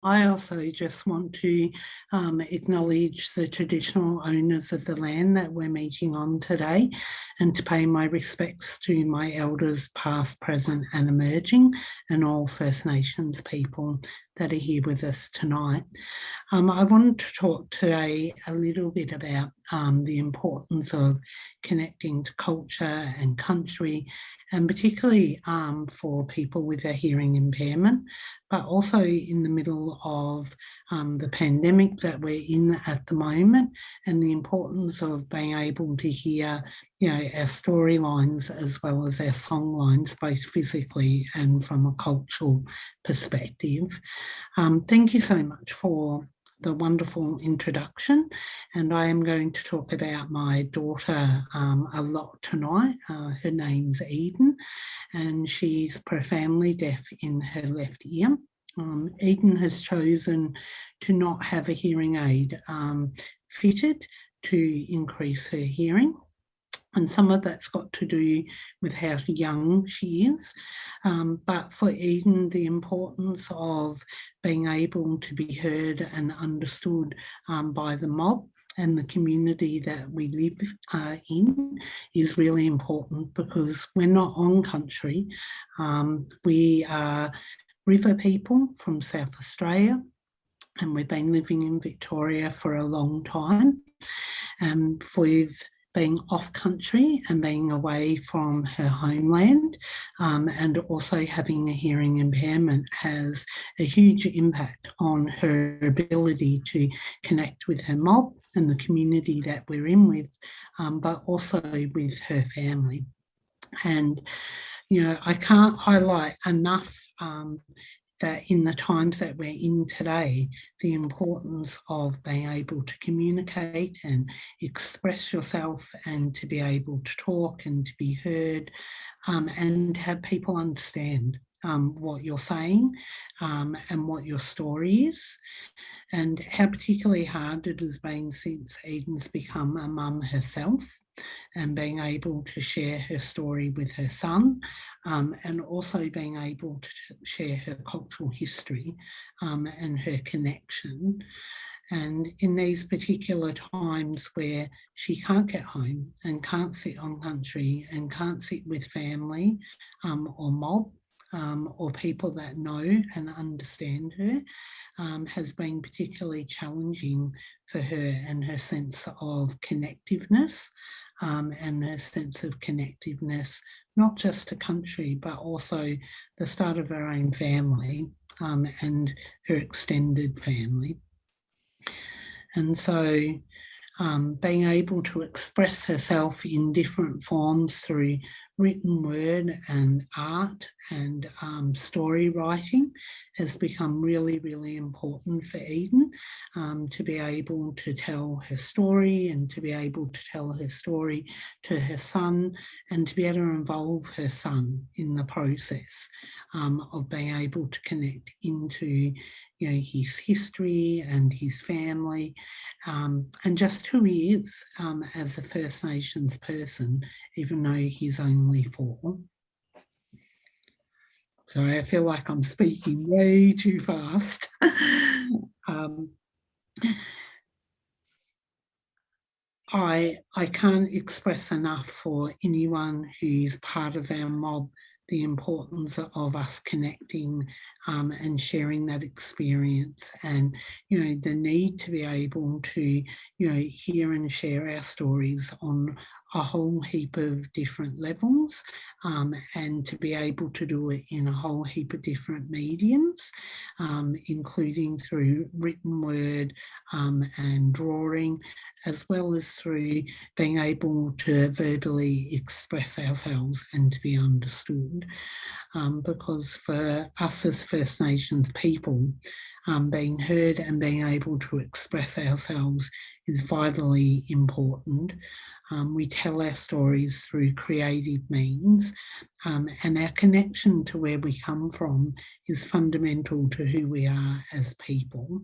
I also just want to acknowledge the traditional owners of the land that we're meeting on today, and to pay my respects to my elders past, present and emerging, and all First Nations people that are here with us tonight. I wanted to talk today a little bit about the importance of connecting to culture and country, and particularly for people with a hearing impairment, but also in the middle of the pandemic that we're in at the moment, and the importance of being able to hear, our storylines as well as our songlines, both physically and from a cultural perspective. Thank you so much for the wonderful introduction, and I am going to talk about my daughter a lot tonight. Her name's Eden, and she's profoundly deaf in her left ear. Eden has chosen to not have a hearing aid fitted to increase her hearing. And some of that's got to do with how young she is. But for Eden, the importance of being able to be heard and understood by the mob and the community that we live in is really important, because we're not on country. We are river people from South Australia, and we've been living in Victoria for a long time. With being off country and being away from her homeland, and also having a hearing impairment, has a huge impact on her ability to connect with her mob and the community that we're in with, but also with her family. And, I can't highlight enough that in the times that we're in today, the importance of being able to communicate and express yourself, and to be able to talk and to be heard, and have people understand what you're saying and what your story is, and how particularly hard it has been since Eden's become a mum herself, and being able to share her story with her son, and also being able to share her cultural history and her connection. And in these particular times where she can't get home and can't sit on country and can't sit with family or mob, or people that know and understand her, has been particularly challenging for her, and her sense of connectiveness, and her sense of connectiveness, not just to country, but also the start of her own family and her extended family. And so being able to express herself in different forms through written word and art and story writing has become really, really important for Eden, to be able to tell her story, and to be able to tell her story to her son, and to be able to involve her son in the process of being able to connect into his history and his family, and just who he is as a First Nations person, even though he's only 4. So I feel like I'm speaking way too fast. I can't express enough for anyone who's part of our mob the importance of us connecting and sharing that experience, and the need to be able to hear and share our stories on a whole heap of different levels, and to be able to do it in a whole heap of different mediums, including through written word and drawing, as well as through being able to verbally express ourselves and to be understood. Because for us as First Nations people, being heard and being able to express ourselves is vitally important. We tell our stories through creative means, and our connection to where we come from is fundamental to who we are as people.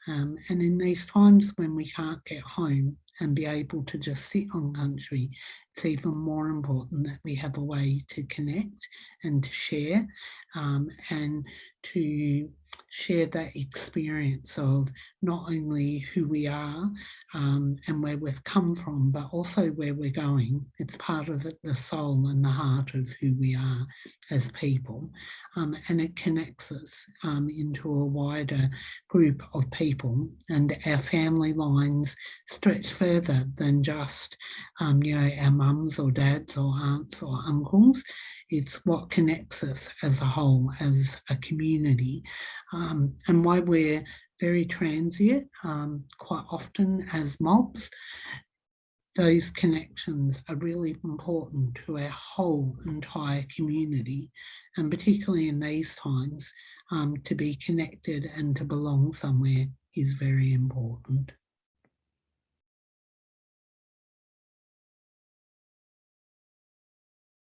And in these times when we can't get home and be able to just sit on country, it's even more important that we have a way to connect and to share, and to share that experience of not only who we are and where we've come from, but also where we're going. It's part of it, the soul and the heart of who we are as people, and it connects us into a wider group of people, and our family lines stretch further than just our mums or dads or aunts or uncles. It's what connects us as a whole, as a community, and why we're very transient quite often as mobs. Those connections are really important to our whole entire community, and particularly in these times, to be connected and to belong somewhere is very important.